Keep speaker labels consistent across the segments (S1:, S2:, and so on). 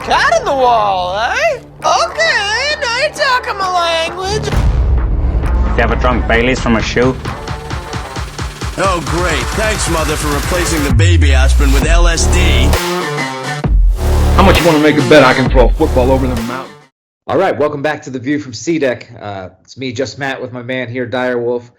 S1: cat in the wall, eh? Okay, now you're talking my language.
S2: You ever drunk Baileys from a shoe?
S3: Oh, great. Thanks, Mother, for replacing the baby aspirin with LSD.
S4: How much you want to make a bet I can throw a football over the mountain?
S5: All right, welcome back to The View from C-Deck. It's me, Just Matt, with my man here, Dire Wolf.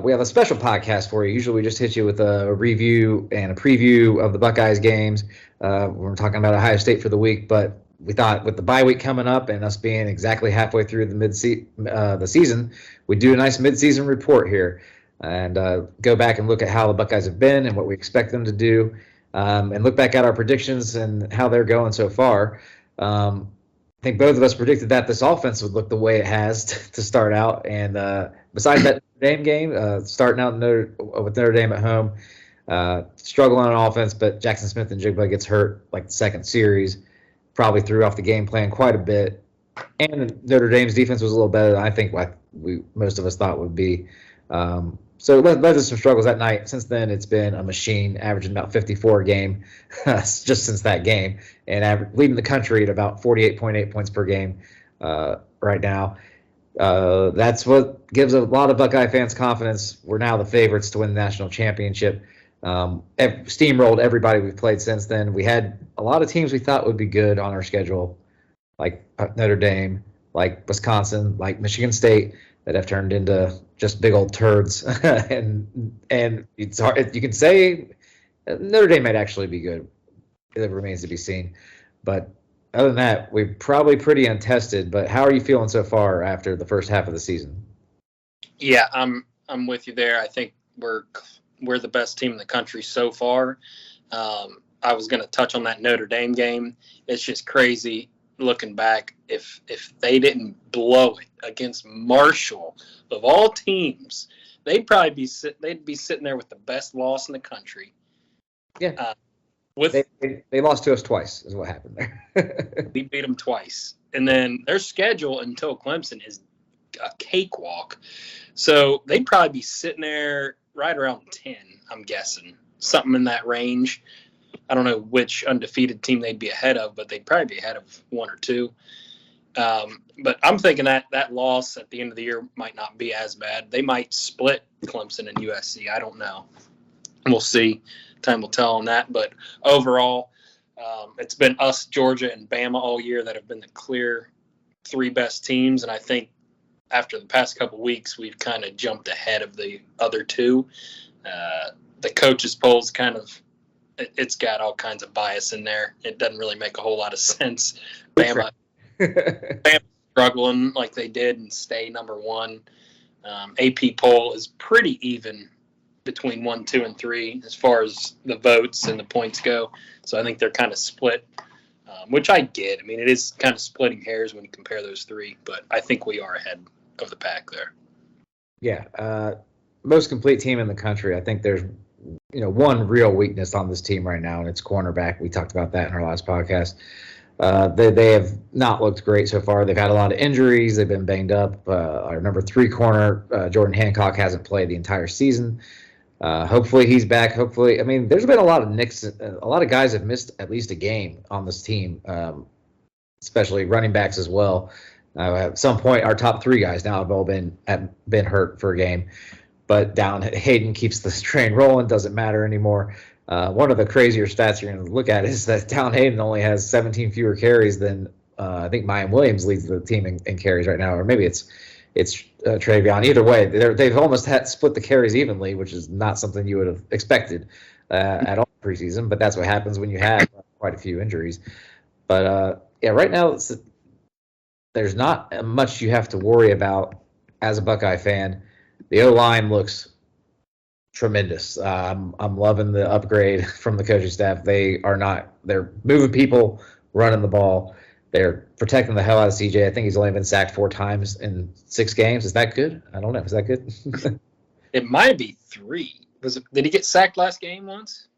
S5: We have a special podcast for you. Usually we just hit you with a review and a preview of the Buckeyes games. We're talking about Ohio State for the week, but we thought with the bye week coming up and us being exactly halfway through the season, we'd do a nice mid-season report here and go back and look at how the Buckeyes have been and what we expect them to do, and look back at our predictions and how they're going so far. I think both of us predicted that this offense would look the way it has to start out. And besides that Notre Dame game, starting out with Notre Dame at home, struggling on offense, but Jackson Smith-Njigba gets hurt like the second series, probably threw off the game plan quite a bit. And Notre Dame's defense was a little better than I think most of us thought would be. So it led to some struggles that night. Since then, it's been a machine, averaging about 54 a game just since that game, and leading the country at about 48.8 points per game right now. That's what gives a lot of Buckeye fans confidence. We're now the favorites to win the national championship. Steamrolled everybody we've played since then. We had a lot of teams we thought would be good on our schedule, like Notre Dame, like Wisconsin, like Michigan State, that have turned into just big old turds. and it's hard. You can say Notre Dame might actually be good. It remains to be seen. But other than that, we're probably pretty untested. But how are you feeling so far after the first half of the season?
S6: Yeah, I'm with you there. I think we're the best team in the country so far. I was going to touch on that Notre Dame game. It's just crazy looking back. If they didn't blow it against Marshall, of all teams, they'd probably be sitting there with the best loss in the country.
S5: Yeah. They lost to us twice is what happened there.
S6: We beat them twice. And then their schedule until Clemson is a cakewalk. So they'd probably be sitting there right around 10, I'm guessing. Something in that range. I don't know which undefeated team they'd be ahead of, but they'd probably be ahead of one or two. But I'm thinking that loss at the end of the year might not be as bad. They might split Clemson and USC. I don't know. We'll see. Time will tell on that. But overall, it's been us, Georgia, and Bama all year that have been the clear three best teams. And I think after the past couple weeks, we've kind of jumped ahead of the other two. The coaches' polls it's got all kinds of bias in there. It doesn't really make a whole lot of sense. Bama struggling like they did and stay number one. AP poll is pretty even between 1, 2, and 3 as far as the votes and the points go. So I think they're kind of split, which I get. I mean, it is kind of splitting hairs when you compare those three, but I think we are ahead of the pack there.
S5: Yeah, most complete team in the country. I think there's one real weakness on this team right now, and it's cornerback. We talked about that in our last podcast. They have not looked great so far. They've had a lot of injuries. They've been banged up. Our number 3 corner, Jordan Hancock, hasn't played the entire season. Hopefully he's back. Hopefully, I mean, there's been a lot of nicks. A lot of guys have missed at least a game on this team, especially running backs as well. At some point, our top 3 guys now have all been hurt for a game. But Down Hayden keeps this train rolling. Doesn't matter anymore. One of the crazier stats you're going to look at is that Down Hayden only has 17 fewer carries than I think Mayan Williams leads the team in carries right now, or maybe it's Travion. Either way, they've almost split the carries evenly, which is not something you would have expected at all preseason. But that's what happens when you have quite a few injuries. But right now there's not much you have to worry about as a Buckeye fan. The O-line looks tremendous. I'm loving the upgrade from the coaching staff. They're moving people, running the ball. They're protecting the hell out of CJ. I think he's only been sacked 4 times in 6 games. Is that good? I don't know. Is that good?
S6: It might be 3. Did he get sacked last game once?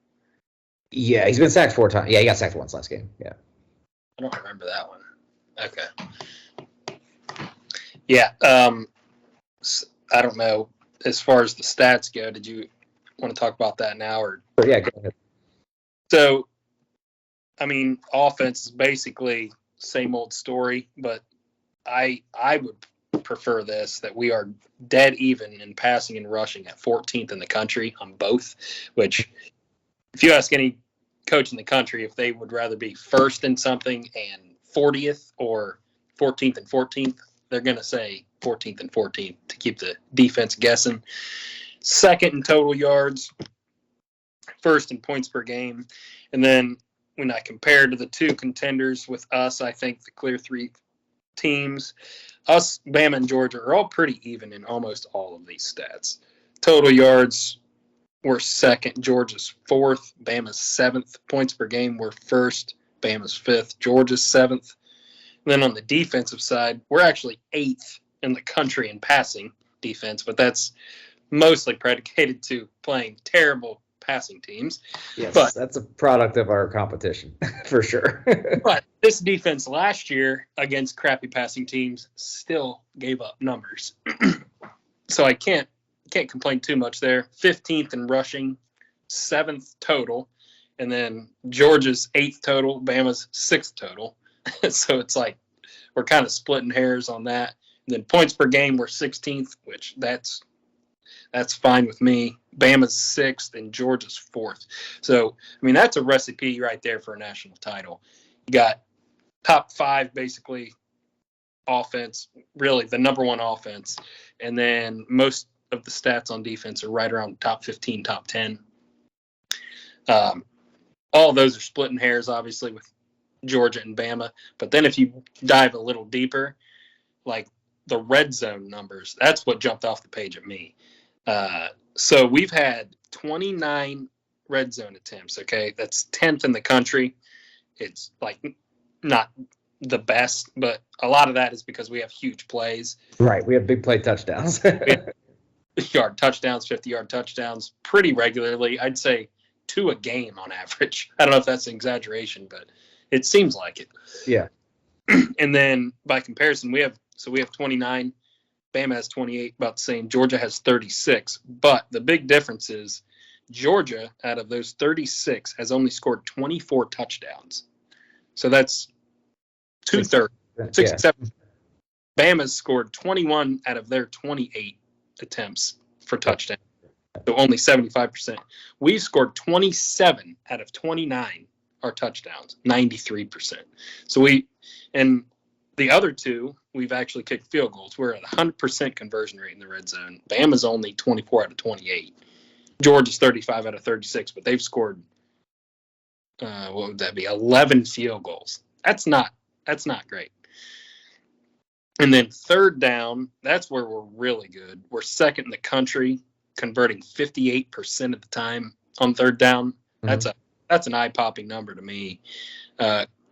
S5: Yeah, he's been sacked 4 times. Yeah, he got sacked once last game. Yeah.
S6: I don't remember that one. Okay. Yeah. I don't know. As far as the stats go, did you want to talk about that now? Or
S5: yeah, go ahead.
S6: So I mean, offense is basically same old story, but I would prefer this, that we are dead even in passing and rushing at 14th in the country on both, which if you ask any coach in the country if they would rather be first in something and 40th or 14th and 14th, they're going to say 14th and 14th to keep the defense guessing. Second in total yards, first in points per game. And then when I compare to the two contenders with us, I think the clear three teams, us, Bama, and Georgia, are all pretty even in almost all of these stats. Total yards, we're second. Georgia's fourth. Bama's seventh. Points per game, we're first. Bama's fifth. Georgia's seventh. And then on the defensive side, we're actually eighth in the country in passing defense, but that's mostly predicated to playing terrible passing teams.
S5: Yes,
S6: but
S5: that's a product of our competition for sure.
S6: But this defense last year against crappy passing teams still gave up numbers. So I can't complain too much there. 15th in rushing, 7th total, and then Georgia's 8th total, Bama's 6th total. So it's like we're kind of splitting hairs on that. And then points per game, we're 16th, which that's fine with me. Bama's 6th and Georgia's 4th. So, I mean, that's a recipe right there for a national title. You got top 5, basically, offense, really the number one offense. And then most of the stats on defense are right around top 15, top 10. All of those are splitting hairs, obviously, with Georgia and Bama. But then if you dive a little deeper, like the red zone numbers, that's what jumped off the page at me. So we've had 29 red zone attempts, okay? That's 10th in the country. It's like not the best, but a lot of that is because we have huge plays.
S5: Right, we have big play touchdowns.
S6: 50-yard touchdowns, 50-yard touchdowns pretty regularly. I'd say 2 a game on average. I don't know if that's an exaggeration, but it seems like it.
S5: Yeah.
S6: And then by comparison, we have 29. Bama has 28, about the same. Georgia has 36. But the big difference is Georgia, out of those 36, has only scored 24 touchdowns. So that's 2/3, 6-7. Bama's scored 21 out of their 28 attempts for touchdown. So only 75%. We scored 27 out of 29 are touchdowns, 93%. So and the other 2, we've actually kicked field goals. We're at 100% conversion rate in the red zone. Bama's only 24 out of 28. Georgia's 35 out of 36, but they've scored, what would that be, 11 field goals. That's not great. And then third down, that's where we're really good. We're second in the country, converting 58% of the time on third down. Mm-hmm. That's an eye-popping number to me,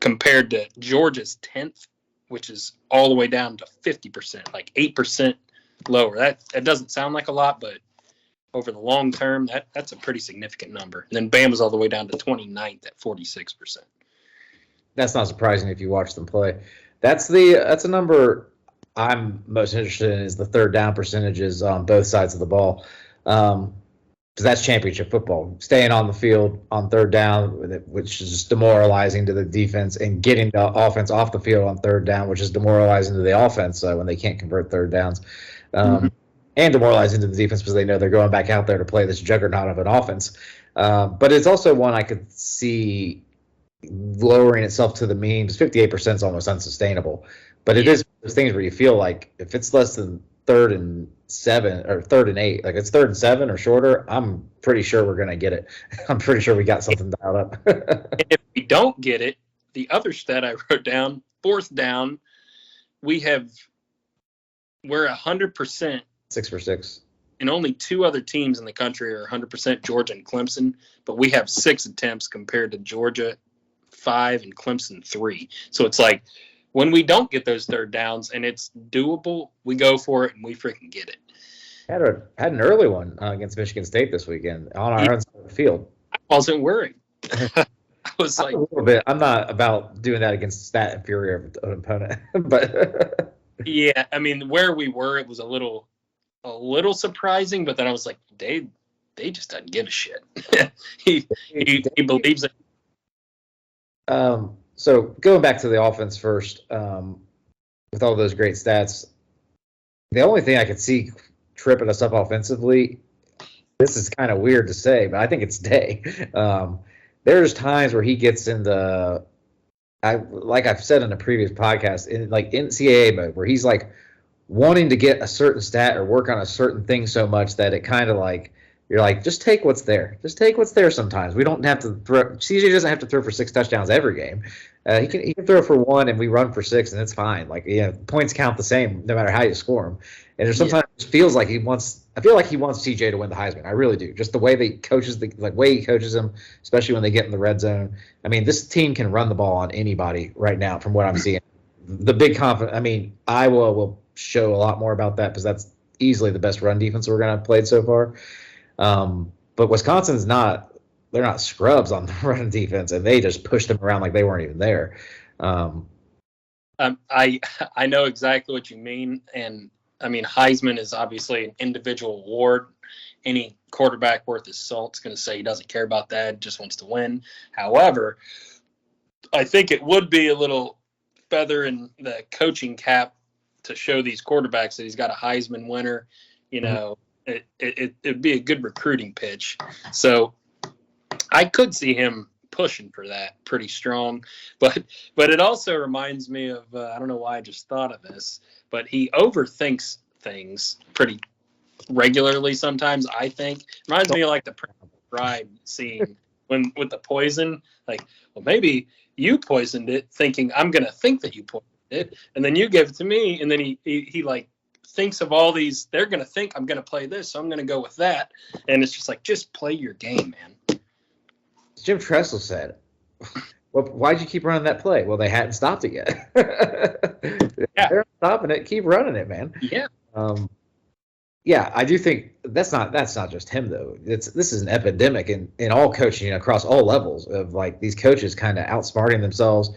S6: compared to Georgia's 10th, which is all the way down to 50%, like 8% lower. That doesn't sound like a lot, but over the long term, that's a pretty significant number. And then Bama's all the way down to 29th at 46%.
S5: That's not surprising if you watch them play. That's a number I'm most interested in, is the third down percentages on both sides of the ball. Because that's championship football. Staying on the field on third down, which is demoralizing to the defense, and getting the offense off the field on third down, which is demoralizing to the offense when they can't convert third downs. And demoralizing to the defense because they know they're going back out there to play this juggernaut of an offense. But it's also one I could see lowering itself to the means. 58% is almost unsustainable. But it is those things where you feel like if it's less than 3rd and 7 or 3rd and 8, like it's 3rd and 7 or shorter, I'm pretty sure we're going to get it. I'm pretty sure we got something dialed up.
S6: And if we don't get it, the other stat I wrote down, 4th down, we're 100%.
S5: 6 for 6.
S6: And only 2 other teams in the country are 100%, Georgia and Clemson. But we have 6 attempts compared to Georgia 5 and Clemson 3. So it's like when we don't get those third downs and it's doable, we go for it and we freaking get it.
S5: Had an early one against Michigan State this weekend on our own side of the field.
S6: I wasn't worried. I was like,
S5: a little bit. I'm not about doing that against that inferior of an opponent, but
S6: yeah, I mean, where we were, it was a little surprising, but then I was like, they just doesn't give a shit. he believes it.
S5: So going back to the offense first, with all those great stats, the only thing I could see tripping us up offensively, this is kind of weird to say, but I think it's Day. There's times where he gets into, like I've said in a previous podcast, in like NCAA mode, where he's like wanting to get a certain stat or work on a certain thing so much that it kind of like, you're like, just take what's there. Just take what's there sometimes. We don't have to throw. CJ doesn't have to throw for 6 touchdowns every game. He can throw for 1 and we run for 6 and it's fine. Like, points count the same no matter how you score them. And there's sometimes it feels like I feel like he wants CJ to win the Heisman. I really do. Just the way he coaches him, especially when they get in the red zone. I mean, this team can run the ball on anybody right now from what I'm seeing. The big confidence. I mean, Iowa will show a lot more about that because that's easily the best run defense we're going to have played so far. But Wisconsin's they're not scrubs on the run defense, and they just pushed them around like they weren't even there.
S6: I know exactly what you mean. And I mean, Heisman is obviously an individual award. Any quarterback worth his salt is going to say he doesn't care about that, just wants to win. However, I think it would be a little feather in the coaching cap to show these quarterbacks that he's got a Heisman winner. It'd be a good recruiting pitch. So I could see him pushing for that pretty strong. But it also reminds me of, I don't know why I just thought of this, but he overthinks things pretty regularly sometimes, I think. Reminds me of like the Bride scene with the poison. Like, well, maybe you poisoned it thinking I'm going to think that you poisoned it, and then you give it to me, and then he like thinks of all these, they're going to think I'm going to play this, so I'm going to go with that. And it's just like, just play your game, man.
S5: Jim Tressel said, well, why'd you keep running that play? Well, they hadn't stopped it yet.
S6: Yeah.
S5: They're stopping it. Keep running it, man.
S6: Yeah.
S5: Yeah, I do think that's not just him though. This is an epidemic in all coaching across all levels of like these coaches kind of outsmarting themselves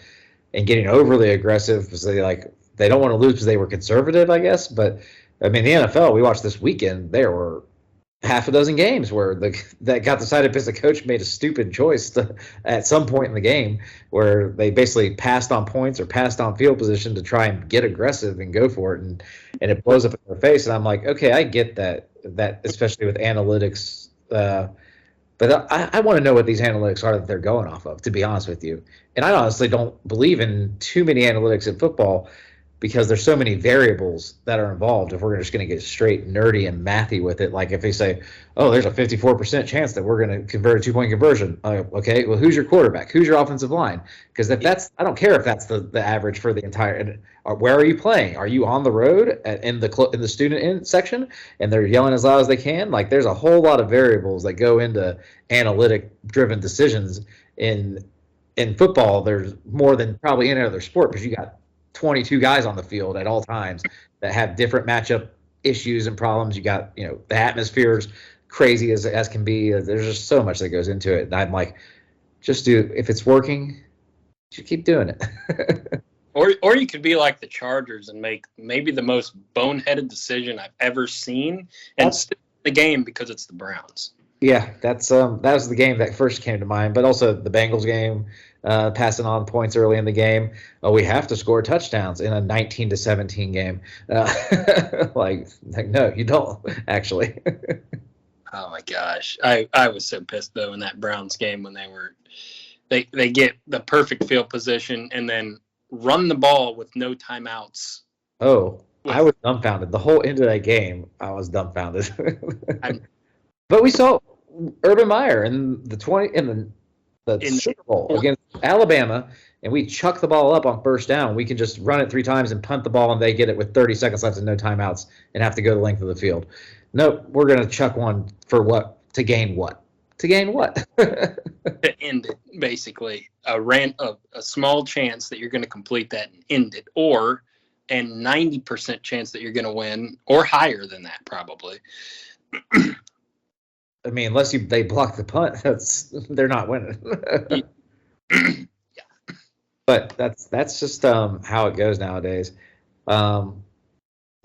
S5: and getting overly aggressive because they don't want to lose because they were conservative, I guess. But I mean, the NFL we watched this weekend, there were half a dozen games where that got decided because the coach made a stupid choice at some point in the game where they basically passed on points or passed on field position to try and get aggressive and go for it, and it blows up in their face. And I'm like, okay, I get that especially with analytics. But I want to know what these analytics are that they're going off of, to be honest with you. And I honestly don't believe in too many analytics in football because there's so many variables that are involved if we're just going to get straight nerdy and mathy with it. Like if they say, oh, there's a 54% chance that we're going to convert a 2-point conversion. Okay, well, who's your quarterback? Who's your offensive line? Because I don't care if that's the average for the entire – where are you playing? Are you on the road in the student section and they're yelling as loud as they can? Like there's a whole lot of variables that go into analytic-driven decisions. In football, there's more than probably any other sport because you got 22 guys on the field at all times that have different matchup issues and problems. You got, the atmosphere's crazy as can be. There's just so much that goes into it. And I'm like, if it's working, just keep doing it.
S6: Or you could be like the Chargers and make maybe the most boneheaded decision I've ever seen and still the game because it's the Browns. Yeah,
S5: that was the game that first came to mind, but also the Bengals game, passing on points early in the game. We have to score touchdowns in a 19-17 game. Like no, you don't actually.
S6: Oh my gosh, I was so pissed though in that Browns game when they get the perfect field position and then run the ball with no timeouts.
S5: Oh, I was dumbfounded. The whole end of that game, I was dumbfounded. But we saw Urban Meyer in the Super Bowl against Alabama, and we chuck the ball up on first down. We can just run it 3 times and punt the ball, and they get it with 30 seconds left and no timeouts and have to go the length of the field. Nope, we're going to chuck one for what? To gain what? To gain what?
S6: To end it, basically. A small chance that you're going to complete that and end it, and 90% chance that you're going to win, or higher than that probably.
S5: I mean, unless they block the punt, they're not winning.
S6: Yeah.
S5: But that's just how it goes nowadays. But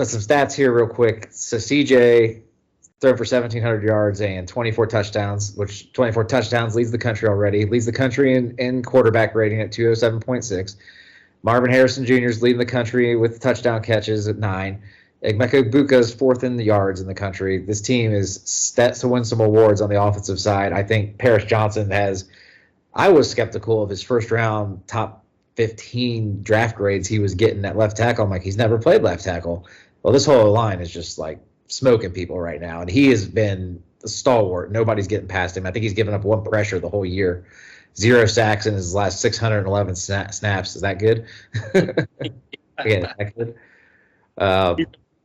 S5: some stats here real quick. So CJ, thrown for 1,700 yards and 24 touchdowns, which 24 touchdowns leads the country already. Leads the country in quarterback rating at 207.6. Marvin Harrison Jr. is leading the country with touchdown catches at 9. Emeka Egbuka is 4th in the yards in the country. This team is set to win some awards on the offensive side. I think Paris Johnson I was skeptical of his first round top 15 draft grades he was getting at left tackle. I'm like, he's never played left tackle. Well, this whole line is just like smoking people right now, and he has been a stalwart. Nobody's getting past him. I think he's given up 1 pressure the whole year. 0 sacks in his last 611 snaps. Is that good? Yeah, that good.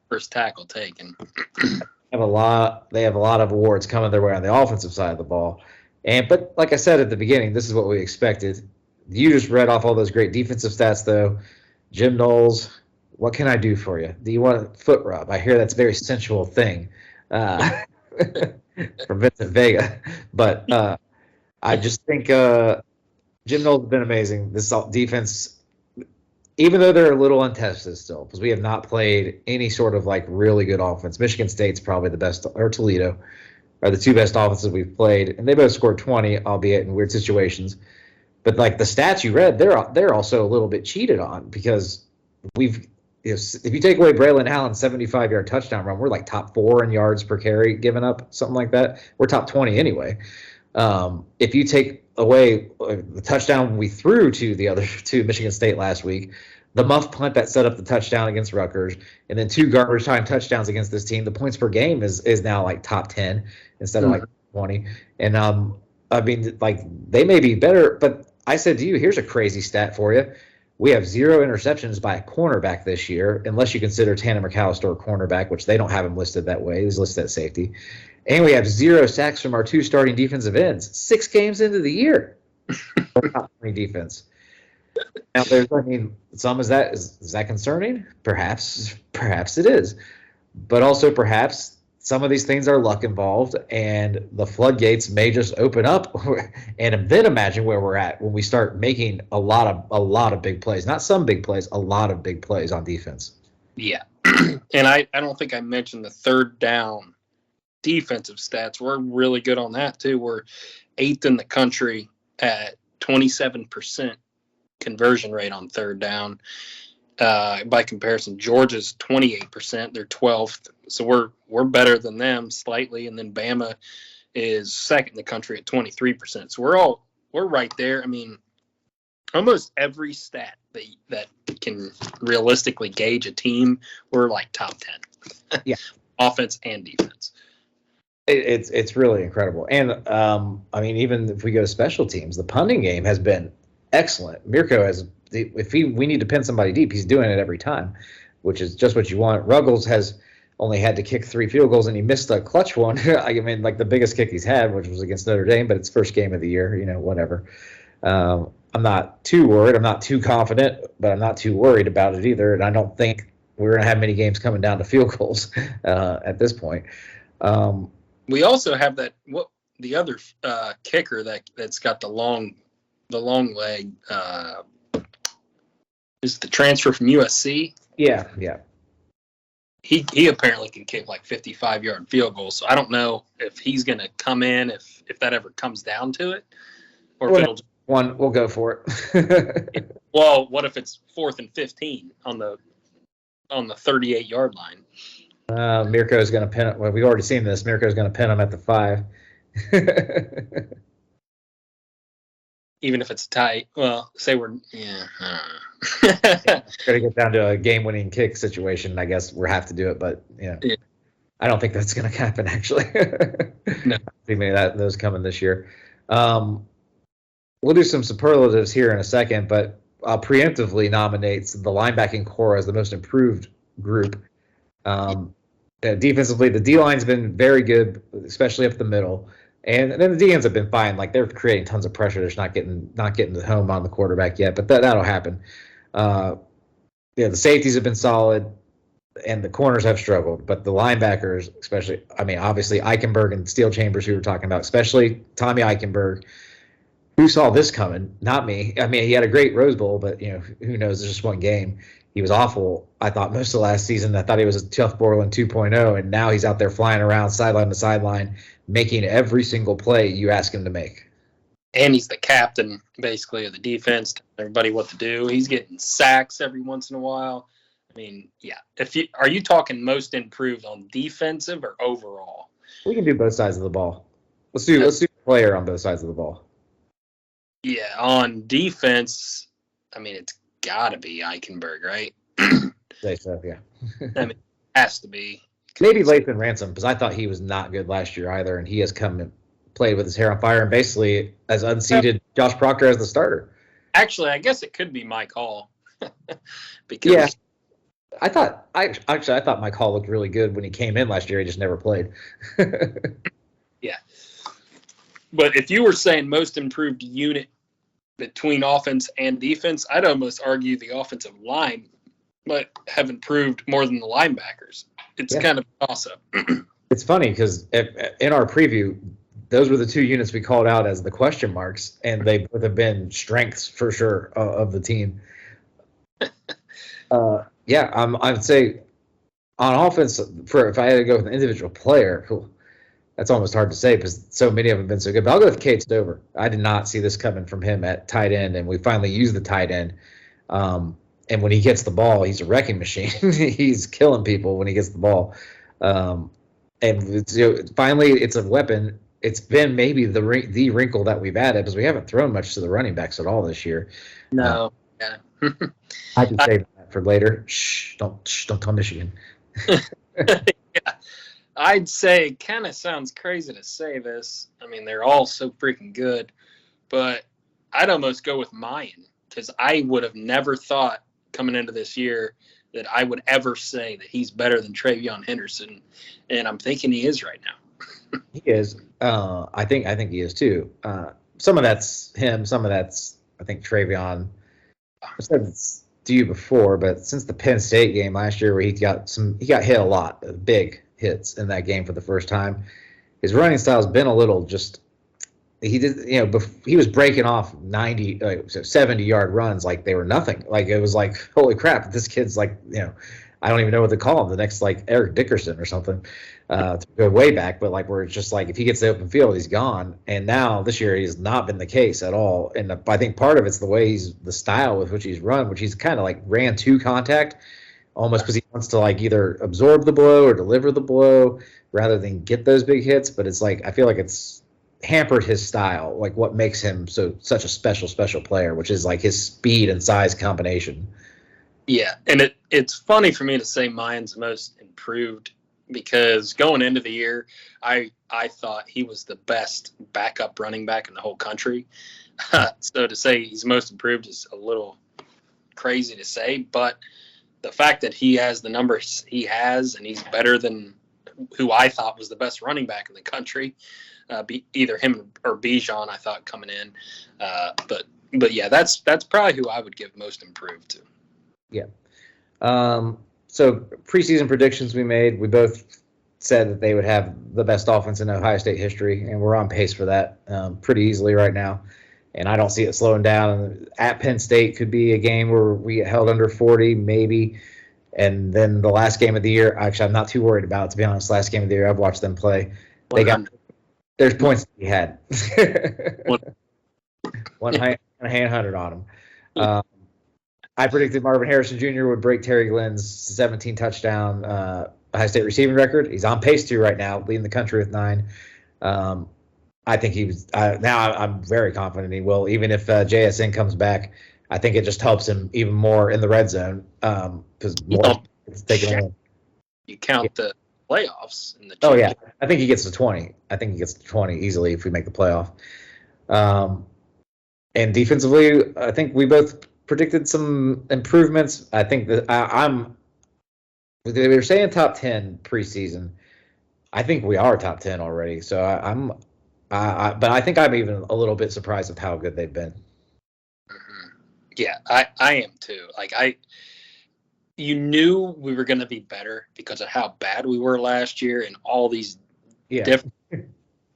S6: First tackle taken.
S5: They have a lot of awards coming their way on the offensive side of the ball. But like I said at the beginning, this is what we expected. You just read off all those great defensive stats, though. Jim Knowles, what can I do for you? Do you want a foot rub? I hear that's a very sensual thing from Vincent Vega. But I just think Jim Knowles has been amazing. This defense, even though they're a little untested still, because we have not played any sort of like really good offense. Michigan State's probably the best, or Toledo are the 2 best offenses we've played, and they both scored 20, albeit in weird situations. But like the stats you read, they're also a little bit cheated on, because if you take away Braylon Allen's 75-yard touchdown run, we're like top 4 in yards per carry given up, something like that. We're top 20 anyway. If you take away the touchdown we threw to Michigan State last week, the muff punt that set up the touchdown against Rutgers, and then 2 garbage time touchdowns against this team, the points per game is now like top 10 instead of like 20. And I mean, like, they may be better, but I said to you, here's a crazy stat for you. We have 0 interceptions by a cornerback this year, unless you consider Tanner McAllister a cornerback, which they don't have him listed that way. He's listed at safety. And we have 0 sacks from our 2 starting defensive ends 6 games into the year. Top 20 defense. Now, is that concerning? Perhaps it is. But also perhaps some of these things are luck involved, and the floodgates may just open up. And then imagine where we're at when we start making a lot of big plays. Not some big plays, a lot of big plays on defense.
S6: Yeah. And I don't think I mentioned the third down defensive stats. We're really good on that too. We're 8th in the country at 27% conversion rate on third down. By comparison, Georgia's 28%. They're 12th. So we're better than them slightly. And then Bama is 2nd in the country at 23%. So we're right there. I mean, almost every stat that can realistically gauge a team, we're like top 10.
S5: Yeah.
S6: Offense and defense.
S5: It's really incredible. And I mean, even if we go to special teams, the punting game has been excellent. Mirko we need to pin somebody deep, he's doing it every time, which is just what you want. Ruggles has only had to kick 3 field goals, and he missed a clutch one. I mean, like the biggest kick he's had, which was against Notre Dame, but it's first game of the year, whatever. I'm not too worried. I'm not too confident, but I'm not too worried about it either. And I don't think we're going to have many games coming down to field goals at this point.
S6: We also have the other kicker that's got the long leg is the transfer from USC.
S5: Yeah.
S6: He apparently can kick like 55-yard field goals. So I don't know if he's going to come in if that ever comes down to it, or if it'll.
S5: We'll go for it.
S6: Well, what if it's 4th and 15 on the 38-yard line?
S5: Mirko's going to pin it. Well, we've already seen this. Mirko's going to pin him at the 5.
S6: Even if it's tight. Well, say we're
S5: Got to get down to a game-winning kick situation. I guess we'll have to do it, but yeah. I don't think that's going to happen. Actually,
S6: no.
S5: I think maybe those coming this year. We'll do some superlatives here in a second, but I'll preemptively nominate the linebacking core as the most improved group. Defensively, the D-line's been very good, especially up the middle. And then the DNs have been fine. Like, they're creating tons of pressure. They're just not getting the home on the quarterback yet, but that'll happen. The safeties have been solid, and the corners have struggled. But the linebackers, especially, I mean, obviously Eichenberg and Steel Chambers, who we were talking about, especially Tommy Eichenberg. Who saw this coming? Not me. I mean, he had a great Rose Bowl, but who knows? It's just one game. he was awful, I thought, most of last season. I thought he was a Tough Borland 2.0, and now he's out there flying around sideline to sideline, making every single play you ask him to make.
S6: And he's the captain, basically, of the defense, telling everybody what to do. He's getting sacks every once in a while. I mean, yeah. Are you talking most improved on defensive or overall?
S5: We can do both sides of the ball. Let's do player on both sides of the ball.
S6: Yeah, on defense, I mean, it's got to be Eichenberg, right?
S5: Say so, yeah.
S6: I mean, it has to be.
S5: Maybe Lathan Ransom, because I thought he was not good last year either, and he has come and played with his hair on fire and basically has unseated Josh Proctor as the starter.
S6: Actually, I guess it could be Mike Hall. Because
S5: I thought Mike Hall looked really good when he came in last year. He just never played.
S6: Yeah. But if you were saying most improved unit between offense and defense, I'd almost argue the offensive line might have improved more than the linebackers. It's kind of a toss-up.
S5: It's funny because in our preview, those were the two units we called out as the question marks, and they both have been strengths for sure of the team. I'd say on offense, if I had to go with an individual player, that's almost hard to say because so many of them have been so good. But I'll go with Cade Stover. I did not see this coming from him at tight end, and we finally used the tight end. And when he gets the ball, he's a wrecking machine. He's killing people when he gets the ball. Finally, it's a weapon. It's been maybe the wrinkle that we've added because we haven't thrown much to the running backs at all this year.
S6: No. Yeah.
S5: I can save that for later. Don't tell Michigan.
S6: Yeah. I'd say it kind of sounds crazy to say this. I mean, they're all so freaking good, but I'd almost go with Mayan because I would have never thought coming into this year that I would ever say that he's better than Travion Henderson, and I'm thinking he is right now.
S5: He is. I think he is too. Some of that's him. Some of that's I think Travion. I said this to you before, but since the Penn State game last year, where he got hit a lot, big hits in that game for the first time. His running style's been a little just. He was breaking off 70-yard runs like they were nothing. Like it was like, holy crap, this kid's like, I don't even know what to call him. The next like Eric Dickerson or something, to go way back. But like where it's just like if he gets the open field, he's gone. And now this year he's not been the case at all. And I think part of it's the way the style with which he's run, which he's kind of like ran to contact, almost because he wants to like either absorb the blow or deliver the blow rather than get those big hits. But it's like I feel like it's hampered his style, like what makes him such a special player, which is like his speed and size combination.
S6: Yeah, and it's funny for me to say Mayan's most improved because going into the year, I thought he was the best backup running back in the whole country. So to say he's most improved is a little crazy to say, but the fact that he has the numbers he has and he's better than who I thought was the best running back in the country, either him or Bijan, I thought coming in. But yeah, that's probably who I would give most improved to.
S5: Yeah. So preseason predictions we made, we both said that they would have the best offense in Ohio State history, and we're on pace for that pretty easily right now. And I don't see it slowing down. At Penn State could be a game where we get held under 40, maybe. And then the last game of the year, actually, I'm not too worried about it, to be honest. Last game of the year, I've watched them play. There's points to be had. One hand 100 on them. I predicted Marvin Harrison Jr. would break Terry Glenn's 17 touchdown Ohio State receiving record. He's on pace to right now, leading the country with 9. I think he was. Now I'm very confident he will. Even if JSN comes back, I think it just helps him even more in the red zone because it's taking away.
S6: You count the playoffs in the.
S5: Oh yeah, I think he gets to 20. I think he gets to 20 easily if we make the playoff. And defensively, I think we both predicted some improvements. I think that they were saying top 10 preseason. I think we are top 10 already. So but I think I'm even a little bit surprised with how good they've been.
S6: Yeah, I am too. Like you knew we were going to be better because of how bad we were last year and all these different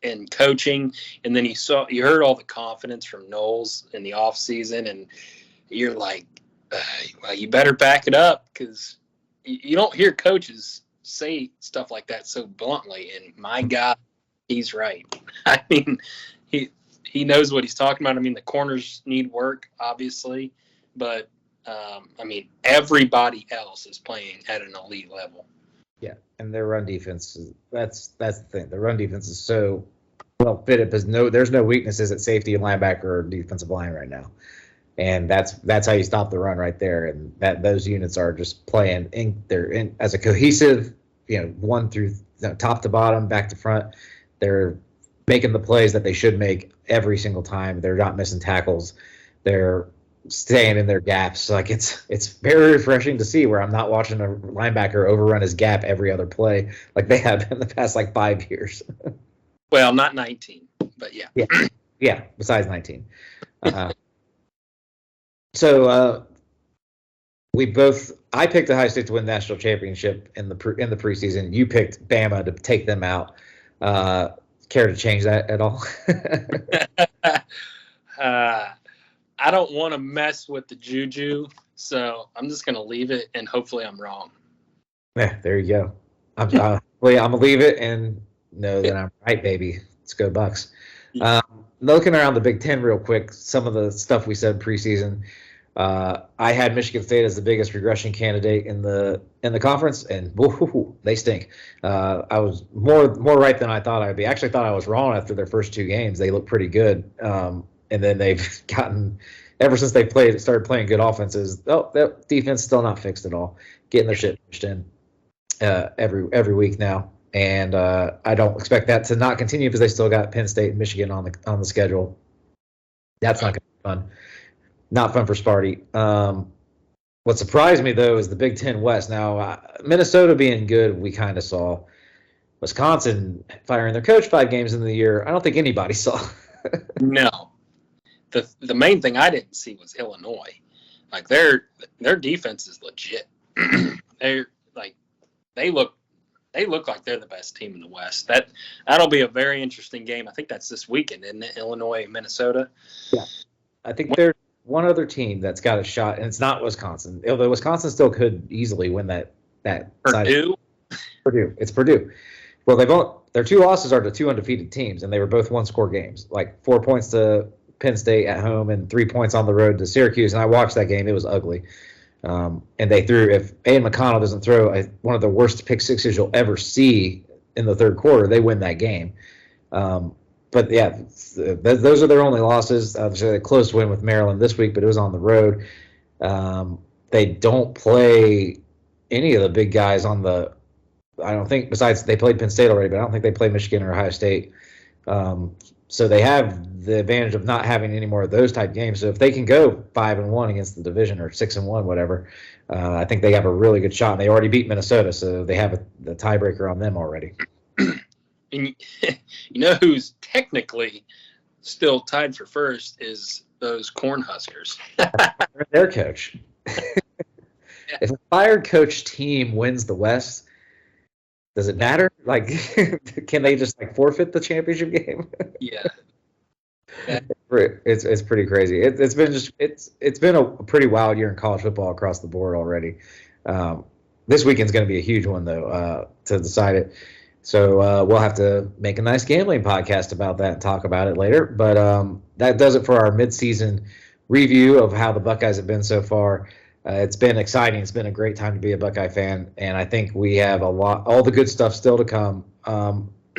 S6: in coaching. And then you heard all the confidence from Knowles in the off season, and you're like, Well, you better back it up because you don't hear coaches say stuff like that so bluntly. And my God, he's right. I mean, he knows what he's talking about. I mean, the corners need work, obviously, but I mean, everybody else is playing at an elite level.
S5: Yeah, and their run defense that's the thing. The run defense is so well fitted because there's no weaknesses at safety and linebacker or defensive line right now. And that's how you stop the run right there. And those units are just playing they're as a cohesive, one through top to bottom, back to front. They're making the plays that they should make every single time. They're not missing tackles. They're staying in their gaps. Like it's very refreshing to see where I'm not watching a linebacker overrun his gap every other play like they have in the past 5 years.
S6: Well, not 19, but yeah.
S5: Yeah, besides 19. So I picked Ohio State to win the national championship in the preseason. You picked Bama to take them out. Care to change that at all?
S6: I don't want to mess with the juju, so I'm just going to leave it, and hopefully I'm wrong.
S5: Yeah, there you go. I'm going to leave it and know that I'm right, baby. Let's go Bucks. Looking around the Big Ten real quick, some of the stuff we said preseason. I had Michigan State as the biggest regression candidate in the conference, and they stink. I was more right than I thought I'd be. I actually thought I was wrong after their first 2 games. They looked pretty good. And then they've gotten, ever since they started playing good offenses, that defense still not fixed at all. Getting their shit pushed in every week now, and I don't expect that to not continue because they still got Penn State and Michigan on the schedule. That's not going to be fun. Not fun for Sparty. What surprised me though is the Big Ten West. Now Minnesota being good, we kind of saw. Wisconsin firing their coach 5 games in the year. I don't think anybody saw.
S6: No. The main thing I didn't see was Illinois. Like their defense is legit. They look like they're the best team in the West. That'll be a very interesting game. I think that's this weekend, isn't it? Illinois, Minnesota. Yeah,
S5: I think there's one other team that's got a shot, and it's not Wisconsin. Although Wisconsin still could easily win that
S6: Purdue.
S5: Purdue. It's Purdue. Well, their 2 losses are to 2 undefeated teams, and they were both 1-score games. 4 points to Penn State at home and 3 points on the road to Syracuse. And I watched that game; it was ugly. And they threw. If Aiden McConnell doesn't throw one of the worst pick sixes you'll ever see in the third quarter, they win that game. But yeah, those are their only losses. Obviously, a close win with Maryland this week, but it was on the road. They don't play any of the big guys on the. I don't think. Besides, they played Penn State already, but I don't think they play Michigan or Ohio State. So they have the advantage of not having any more of those type games. So if they can go 5-1 against the division or 6-1, whatever, I think they have a really good shot. And they already beat Minnesota, so they have the tiebreaker on them already.
S6: And you know who's technically still tied for first is those Cornhuskers.
S5: Their coach. If a fired coach team wins the West, does it matter? Can they just forfeit the championship game?
S6: Yeah.
S5: It's pretty crazy. It's been a pretty wild year in college football across the board already. This weekend's going to be a huge one though to decide it. So we'll have to make a nice gambling podcast about that and talk about it later. But that does it for our midseason review of how the Buckeyes have been so far. It's been exciting. It's been a great time to be a Buckeye fan, and I think we have all the good stuff still to come.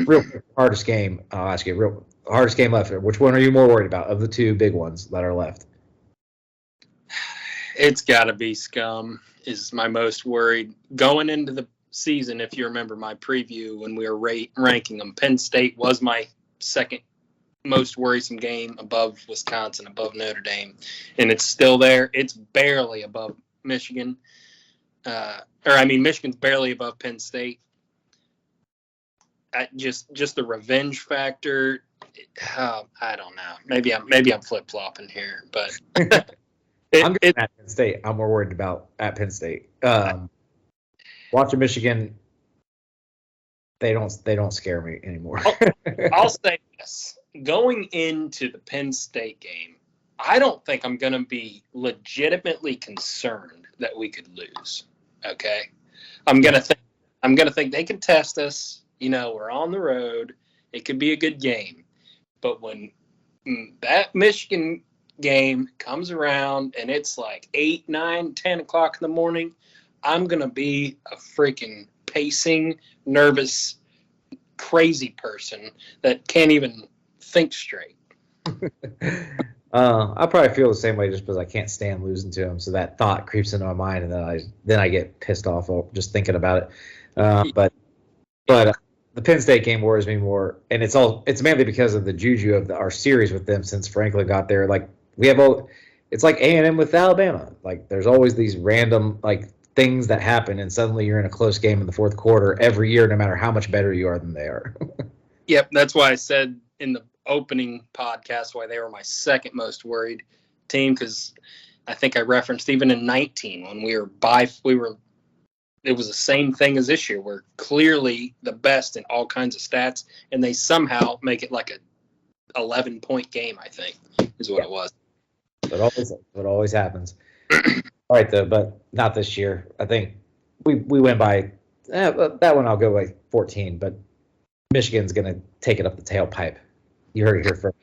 S5: Real hardest game. I'll ask you, hardest game left. Which one are you more worried about of the 2 big ones that are left?
S6: It's got to be Scum is my most worried. Going into the season, if you remember my preview when we were ranking them, Penn State was my second most worrisome game above Wisconsin, above Notre Dame, and it's still there. It's barely above Michigan. Michigan's barely above Penn State. Just the revenge factor. I don't know. Maybe I'm flip flopping here, but
S5: I'm at Penn State. I'm more worried about at Penn State. Watching Michigan, they don't scare me anymore.
S6: I'll say this: going into the Penn State game, I don't think I'm going to be legitimately concerned that we could lose. Okay, I'm going to think they can test us. We're on the road. It could be a good game, but when that Michigan game comes around and it's like 8, 9, 10 o'clock in the morning, I'm going to be a freaking pacing, nervous, crazy person that can't even think straight.
S5: I probably feel the same way just because I can't stand losing to him. So that thought creeps into my mind, and then I get pissed off just thinking about it. But the Penn State game worries me more, and it's mainly because of the juju of our series with them since Franklin got there. Like it's like A&M with Alabama. Like there's always these random things that happen, and suddenly you're in a close game in the fourth quarter every year, no matter how much better you are than they are.
S6: Yep, that's why I said in the opening podcast why they were my second most worried team, because I think I referenced even in 19 when it was the same thing as this year. We're clearly the best in all kinds of stats, and they somehow make it like a 11-point game, I think, is what it was.
S5: It always happens. All right, though, but not this year. I think we win by that one. I'll go by 14, but Michigan's going to take it up the tailpipe. You heard it here first.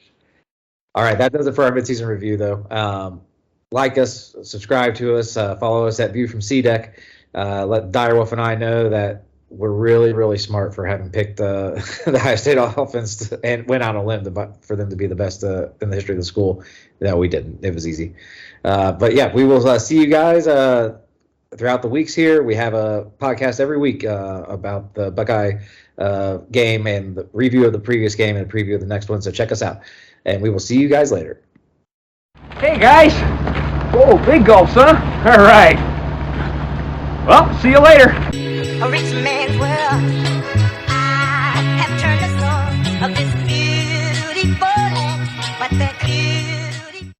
S5: All right, that does it for our midseason review, though. Like us, subscribe to us, follow us at View from C-Deck. Let Direwolf and I know that we're really, really smart for having picked the Ohio State offense and went out on a limb for them to be the best in the history of the school. No, we didn't. It was easy. But yeah, we will see you guys throughout the weeks here. We have a podcast every week about the Buckeye game and the review of the previous game and a preview of the next one. So check us out, and we will see you guys later.
S7: Hey guys! Whoa, big gulps, huh? All right. Well, see you later.
S8: A rich man's world.